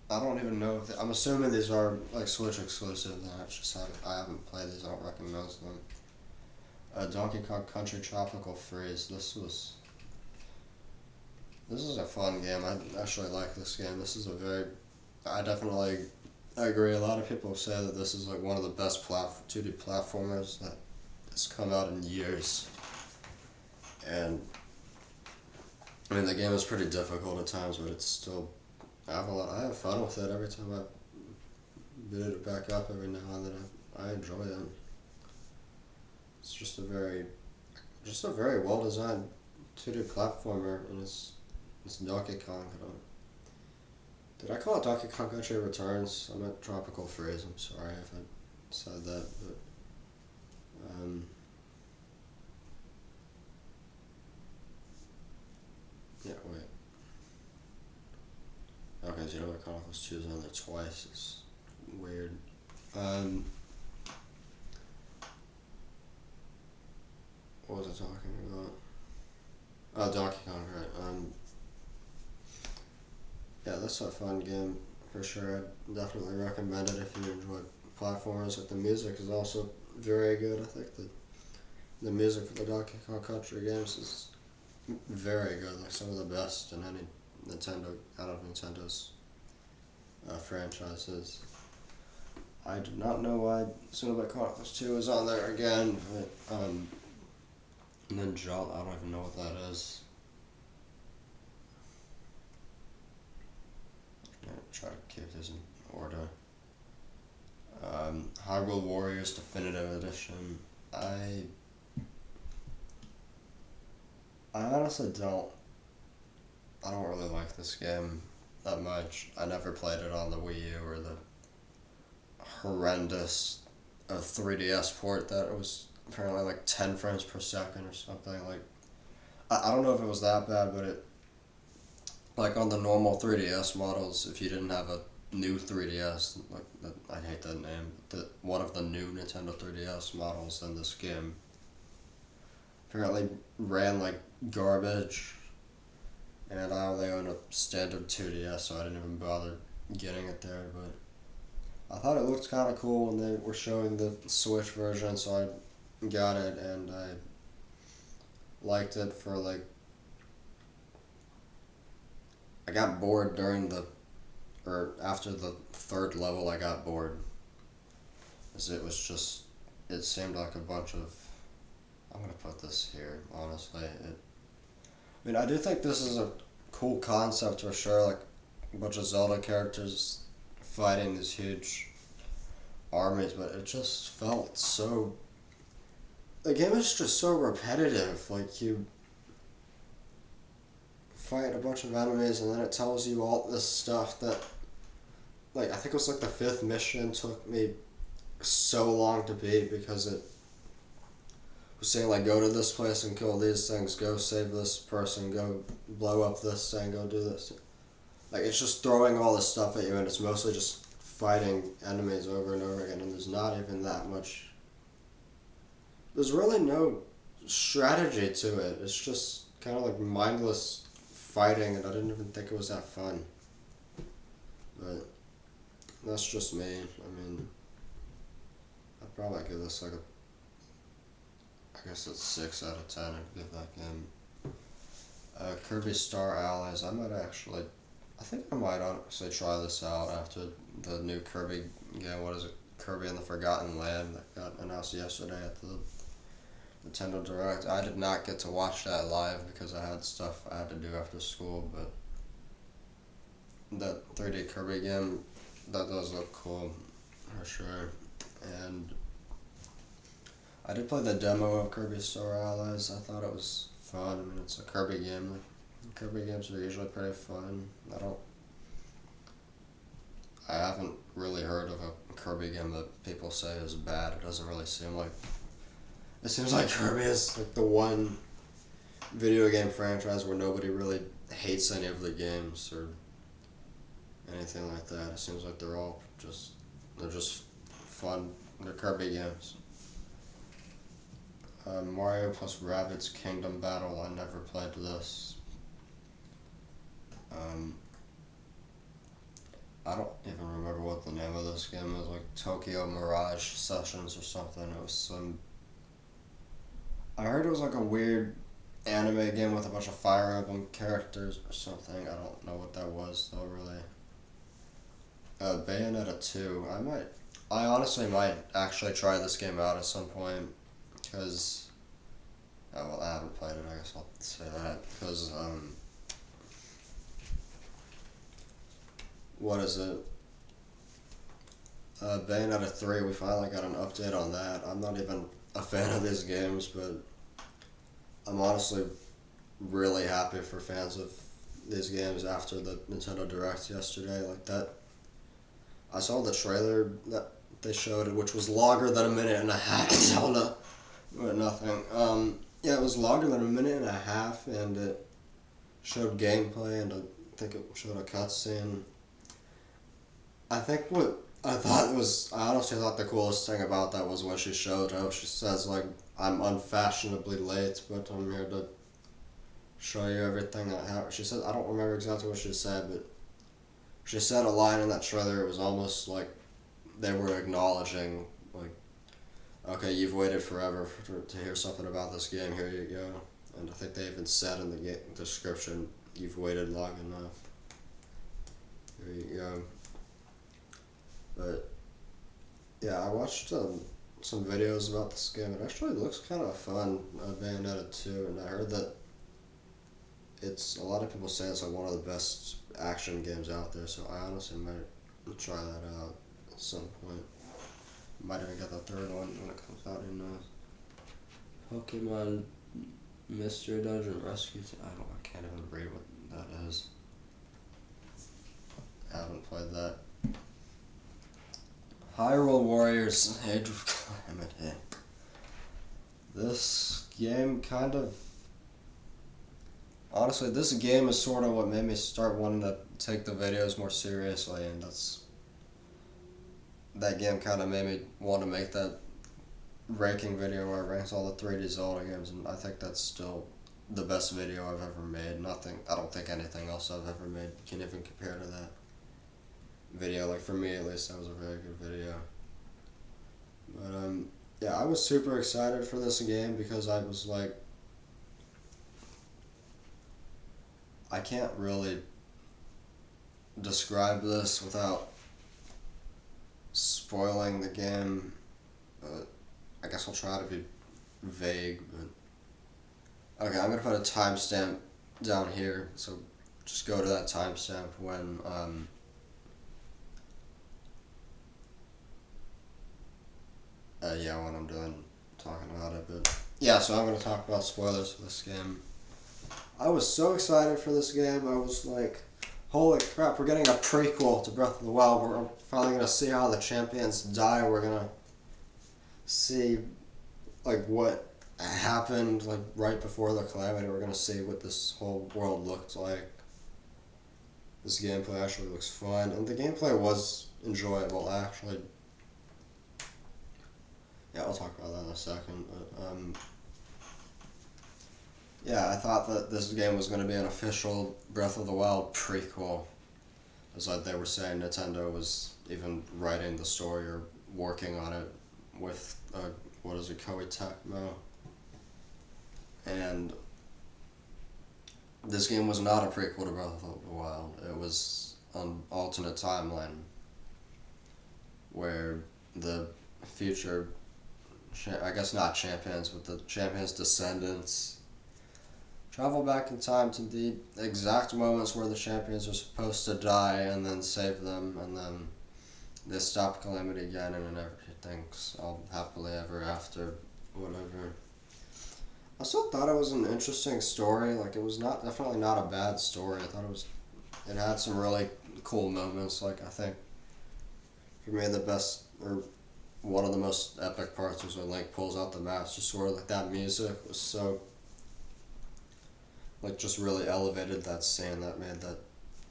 I don't even know if I'm assuming these are like Switch exclusive. And I haven't played these. I don't recognize them. Donkey Kong Country Tropical Freeze. This is a fun game. I actually like this game. This is a very, I definitely agree. A lot of people say that this is like one of the best 2D platformers that has come out in years. And I mean, the game is pretty difficult at times, but it's still, I have fun with it every time I boot it back up every now and then. I enjoy it. It's just a very well designed 2D platformer, and it's Donkey Kong. Did I call it Donkey Kong Country Returns? I meant Tropical Freeze. I'm sorry if I said that, but yeah, wait. Okay, so you know what Chronicles 2 is on there twice. It's weird. What was I talking about? Oh, Donkey Kong, right. Yeah, that's a fun game for sure. I'd definitely recommend it if you enjoy platformers. Like, the music is also very good. I think the music for the Donkey Kong Country games is very good. Like, some of the best in any out of Nintendo's franchises. I did not know why Xenoblade Chronicles 2 is on there again, but and then Jolly, I don't even know what that is. I'm gonna try to keep this in order. Hyrule Warriors Definitive Edition. I honestly I don't really like this game that much. I never played it on the Wii U or the horrendous 3DS port that was apparently like 10 frames per second or something. Like, I don't know if it was that bad, but it, like on the normal 3DS models, if you didn't have a new 3DS, like I hate that name, one of the new Nintendo 3DS models, then this game apparently ran like garbage. And I only own a standard 2DS, so I didn't even bother getting it there. But I thought it looked kind of cool when they were showing the Switch version, so I got it, and I liked it for like. I got bored or after the third level, I got bored. As it seemed like a bunch of. I'm gonna put this here, honestly. I mean, I do think this is a cool concept for sure, like a bunch of Zelda characters fighting these huge armies, but it just felt so. The game is just so repetitive. Like, you fight a bunch of enemies, and then it tells you all this stuff that. Like, I think it was like the fifth mission took me so long to beat because it was saying, like, go to this place and kill these things, go save this person, go blow up this thing, go do this. Like, it's just throwing all this stuff at you, and it's mostly just fighting enemies over and over again, and there's not even that much. There's really no strategy to it. It's just kind of like mindless fighting, and I didn't even think it was that fun. But that's just me. I mean, I'd probably give this like I guess it's 6 out of 10. I'd give that game. Kirby Star Allies. I think I might honestly try this out after the new Kirby game. What is it? Kirby and the Forgotten Land that got announced yesterday at the Nintendo Direct. I did not get to watch that live because I had stuff I had to do after school, but that 3D Kirby game, that does look cool for sure. And I did play the demo of Kirby Star Allies. I thought it was fun. I mean, it's a Kirby game. Like, Kirby games are usually pretty fun. I haven't really heard of a Kirby game that people say is bad. It doesn't really seem like. It seems like Kirby is like the one video game franchise where nobody really hates any of the games or anything like that. It seems like they're just fun. They're Kirby games. Mario plus Rabbids Kingdom Battle. I never played this. I don't even remember what the name of this game is, like Tokyo Mirage Sessions or something. It was some. I heard it was like a weird anime game with a bunch of Fire Emblem characters or something. I don't know what that was though, really. Bayonetta 2. I honestly might actually try this game out at some point, because. Oh, well, I haven't played it, I guess I'll say that. Because, what is it? Bayonetta 3, we finally got an update on that. I'm not even a fan of these games, but I'm honestly really happy for fans of these games after the Nintendo Direct yesterday. Like that, I saw the trailer that they showed, which was longer than a minute and a half. Zelda, but nothing. Yeah, it was longer than a minute and a half, and it showed gameplay, and I think it showed a cutscene. I think what I honestly thought the coolest thing about that was when she showed up. She says, like, I'm unfashionably late, but I'm here to show you everything I have. She said, I don't remember exactly what she said, but she said a line in that trailer. It was almost like they were acknowledging, like, okay, you've waited forever to hear something about this game. Here you go. And I think they even said in the description, you've waited long enough. Here you go. But yeah, I watched some videos about this game. It actually looks kind of fun, Bayonetta 2, and I heard that it's a lot of people say it's like one of the best action games out there. So I honestly might try that out at some point. Might even get the third one when it comes out in Pokemon Mystery Dungeon Rescue. I can't even read what that is. I haven't played that. Hyrule Warriors Age of Calamity. This game kind of. Honestly, this game is sort of what made me start wanting to take the videos more seriously, and that game kind of made me want to make that ranking video where I ranked all the 3D Zelda games, and I think that's still the best video I've ever made. I don't think anything else I've ever made can even compare to that video. Like, for me at least, that was a very good video. But yeah, I was super excited for this game because I was like, I can't really describe this without spoiling the game, but I guess I'll try to be vague. But okay, I'm gonna put a timestamp down here, so just go to that timestamp when when I'm done talking about it. But yeah, so I'm gonna talk about spoilers for this game. I was so excited for this game. I was like, holy crap, we're getting a prequel to Breath of the Wild. We're finally going to see how the champions die. We're going to see, like, what happened, like, right before the calamity. We're going to see what this whole world looked like. This gameplay actually looks fun. And the gameplay was enjoyable, actually. Yeah, I'll talk about that in a second. But, yeah, I thought that this game was going to be an official Breath of the Wild prequel. As like they were saying, Nintendo was even writing the story or working on it with, Koei Tecmo. And this game was not a prequel to Breath of the Wild. It was an alternate timeline where the future, I guess not champions, but the champions' descendants travel back in time to the exact moments where the champions are supposed to die and then save them, and then they stop Calamity again, and then everything's all happily ever after, whatever. I still thought it was an interesting story. Like, it was definitely not a bad story. I thought it had some really cool moments. Like, I think, for me, the best, or one of the most epic parts was when Link pulls out the mask. Just sort of like that music was so, like, just really elevated that scene. That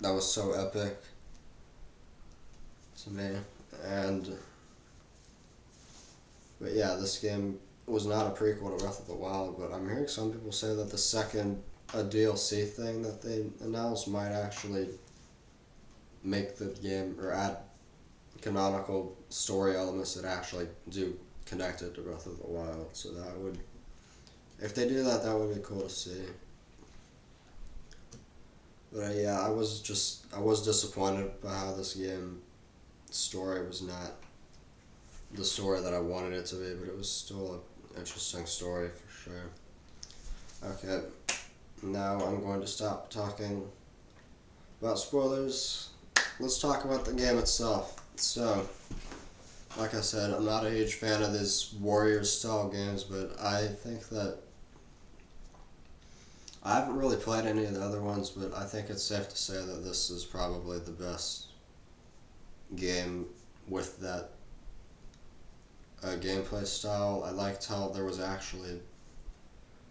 was so epic to me. But yeah, this game was not a prequel to Breath of the Wild, but I'm hearing some people say that a DLC thing that they announced might actually make the game or add canonical story elements that actually do connect it to Breath of the Wild. So that would, if they do that, that would be cool to see. But yeah, I was disappointed by how this game story was not the story that I wanted it to be, but it was still an interesting story for sure. Okay, now I'm going to stop talking about spoilers. Let's talk about the game itself. So, like I said, I'm not a huge fan of these warrior-style games, but I think that I haven't really played any of the other ones, but I think it's safe to say that this is probably the best game with that gameplay style. I liked how there was actually,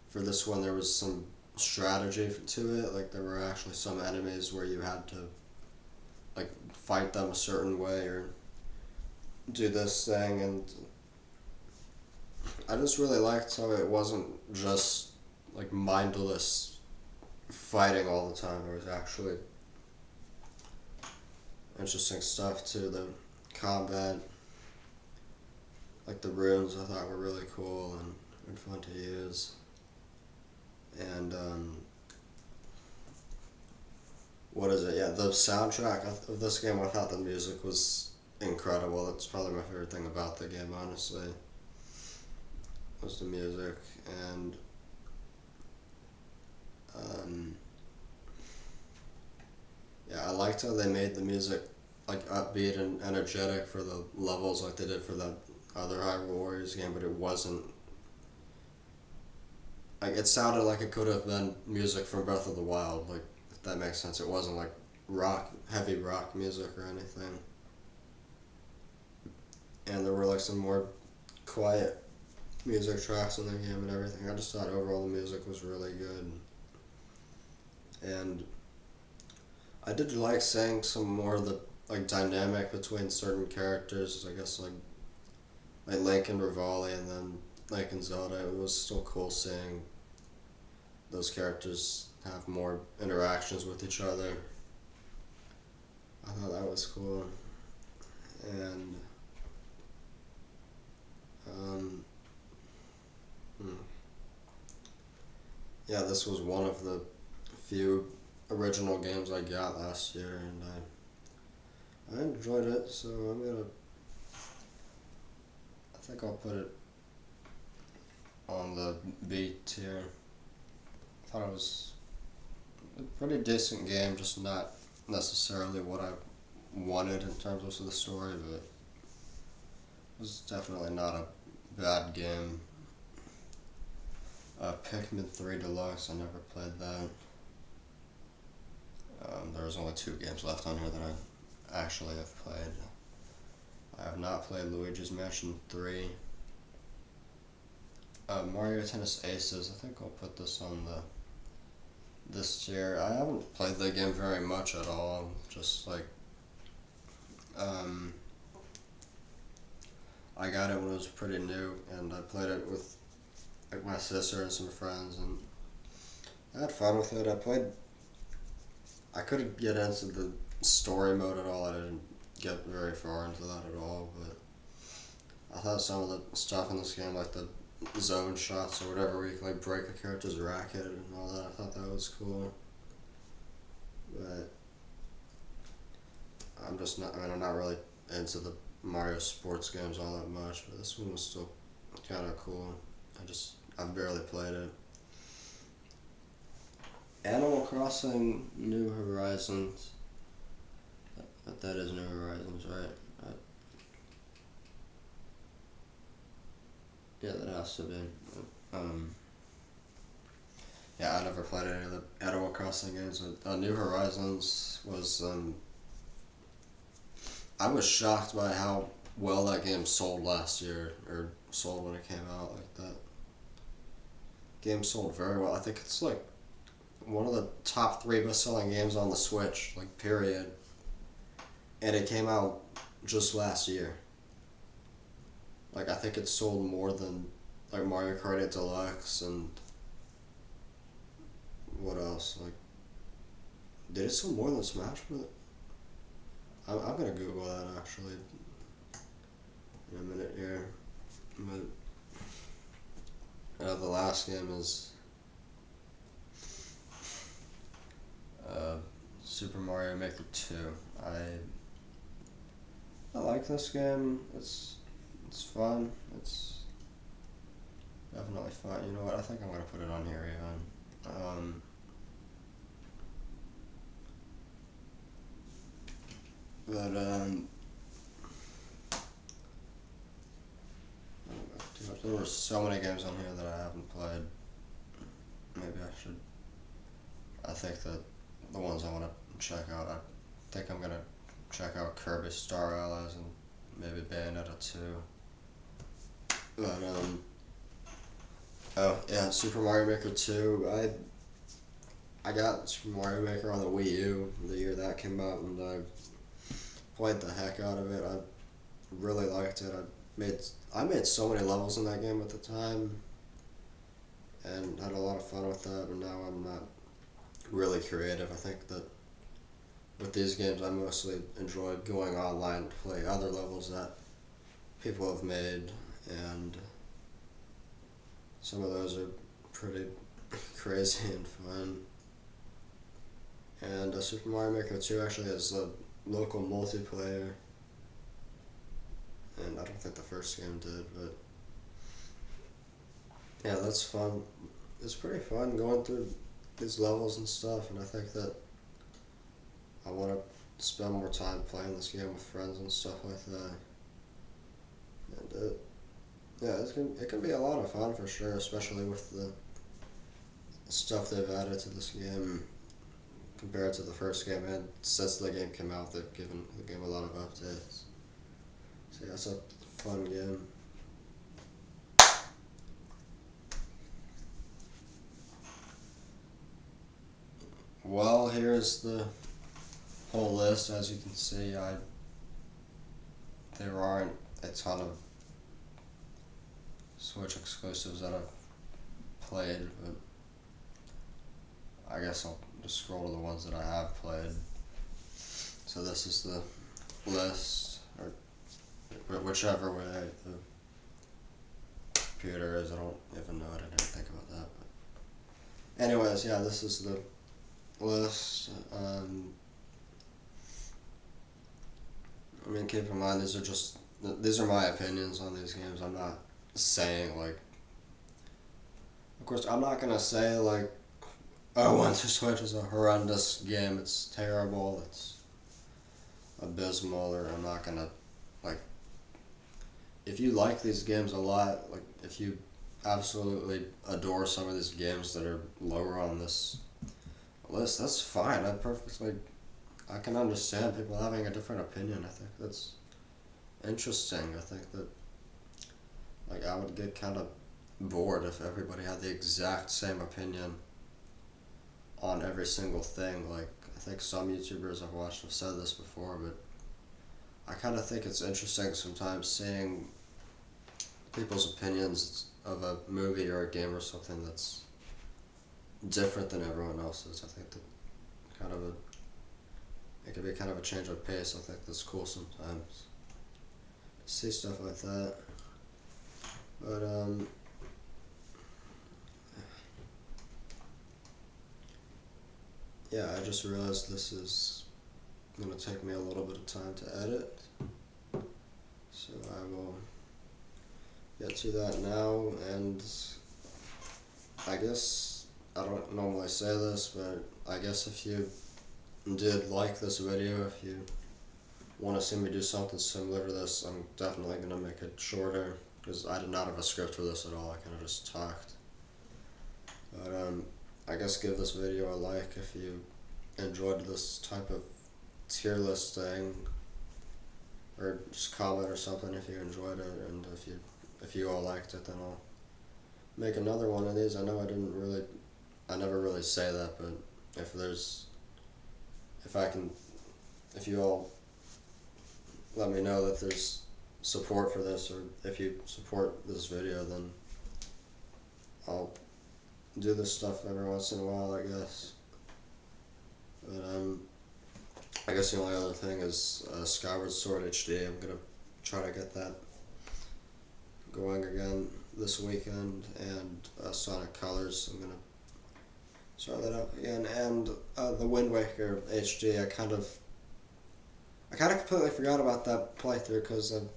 for this one, there was some strategy to it. Like, there were actually some enemies where you had to, like, fight them a certain way or do this thing, and I just really liked how it wasn't just, like, mindless fighting all the time. There was actually interesting stuff to the combat. Like the runes I thought were really cool and fun to use. And what is it? Yeah, the soundtrack of this game, I thought the music was incredible. That's probably my favorite thing about the game, honestly, was the music. And yeah, I liked how they made the music like upbeat and energetic for the levels like they did for that other Hyrule Warriors game, but it wasn't, like, it sounded like it could have been music from Breath of the Wild, like, if that makes sense. It wasn't like heavy rock music or anything. And there were like some more quiet music tracks in the game and everything. I just thought overall the music was really good. And I did like seeing some more of the like dynamic between certain characters, I guess, like Link and Rivali, and then Link and Zelda. It was still cool seeing those characters have more interactions with each other. I thought that was cool. And yeah, this was one of the few original games I got last year, and I enjoyed it. So I think I'll put it on the B tier. I thought it was a pretty decent game, just not necessarily what I wanted in terms of the story, but it was definitely not a bad game. Pikmin 3 Deluxe, I never played that. There's only 2 games left on here that I actually have played. I have not played Luigi's Mansion 3. Mario Tennis Aces, I think I'll put this on this tier. I haven't played the game very much at all, just like, I got it when it was pretty new, and I played it with like my sister and some friends, and I had fun with it. I couldn't get into the story mode at all. I didn't get very far into that at all, but I thought some of the stuff in this game, like the zone shots or whatever, where you can like break a character's racket and all that, I thought that was cool. But I'm not really into the Mario sports games all that much, but this one was still kind of cool. I've barely played it. Animal Crossing New Horizons. That is New Horizons, right? Yeah, that has to be. Yeah, I never played any of the Animal Crossing games, but New Horizons was. I was shocked by how well that game sold last year, or sold when it came out. Like, that game sold very well. I think it's like one of the top 3 best-selling games on the Switch, like, period. And it came out just last year. Like, I think it sold more than like Mario Kart 8 Deluxe and what else? Like, did it sell more than Smash Bros? I'm gonna Google that actually in a minute here. But the last game is Super Mario Maker 2. I like this game. It's fun. It's definitely fun. You know what? I think I'm gonna put it on here even. There were so many games on here that I haven't played. Maybe I should. I think that the ones I want to check out, I think I'm gonna check out Kirby Star Allies and maybe Bayonetta 2. But oh yeah, Super Mario Maker 2. I got Super Mario Maker on the Wii U the year that came out, and I played the heck out of it. I really liked it. I made so many levels in that game at the time, and had a lot of fun with that. And now I'm not really creative. I think that with these games, I mostly enjoy going online to play other levels that people have made, and some of those are pretty crazy and fun. And Super Mario Maker 2 actually has a local multiplayer, and I don't think the first game did, but yeah, that's fun. It's pretty fun going through these levels and stuff, and I think that I want to spend more time playing this game with friends and stuff like that. And it can be a lot of fun for sure, especially with the stuff they've added to this game compared to the first game. And since the game came out, they've given the game a lot of updates. So yeah, it's a fun game. Well, here's the whole list. As you can see, there aren't a ton of Switch exclusives that I've played, but I guess I'll just scroll to the ones that I have played. So this is the list, or whichever way the computer is. I don't even know. I didn't even think about that. But anyways, yeah, this is the list. I mean, keep in mind, these are my opinions on these games. I'm not saying, like, of course, I'm not gonna say, like, oh, One to Switch is a horrendous game, it's terrible, it's abysmal, or I'm not gonna, like, if you like these games a lot, like, if you absolutely adore some of these games that are lower on this list, that's fine. I can understand people having a different opinion. I think that's interesting. I think that, like, I would get kind of bored if everybody had the exact same opinion on every single thing. Like, I think some YouTubers I've watched have said this before, but I kind of think it's interesting sometimes seeing people's opinions of a movie or a game or something that's different than everyone else's. I think that it could be kind of a change of pace. I think that's cool sometimes to see stuff like that. But yeah, I just realized this is gonna take me a little bit of time to edit, so I will get to that now. And I guess I don't normally say this, but I guess if you did like this video, if you want to see me do something similar to this, I'm definitely going to make it shorter, because I did not have a script for this at all. I kind of just talked. But I guess give this video a like if you enjoyed this type of tier list thing, or just comment or something if you enjoyed it, and if you all liked it, then I'll make another one of these. I know I never really say that, but if you all let me know that there's support for this, or if you support this video, then I'll do this stuff every once in a while, I guess. But I guess the only other thing is Skyward Sword HD. I'm gonna try to get that going again this weekend, and Sonic Colors. I'm gonna start that up again, and the Wind Waker HD. I kind of completely forgot about that playthrough because I've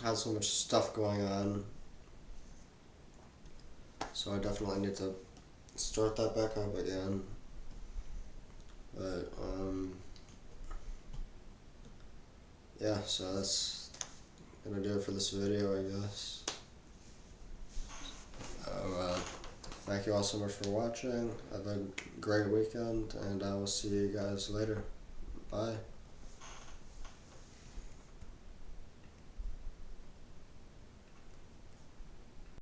had so much stuff going on. So I definitely need to start that back up again. But yeah, so that's gonna do it for this video, I guess. Thank you all so much for watching. Have a great weekend, and I will see you guys later. Bye.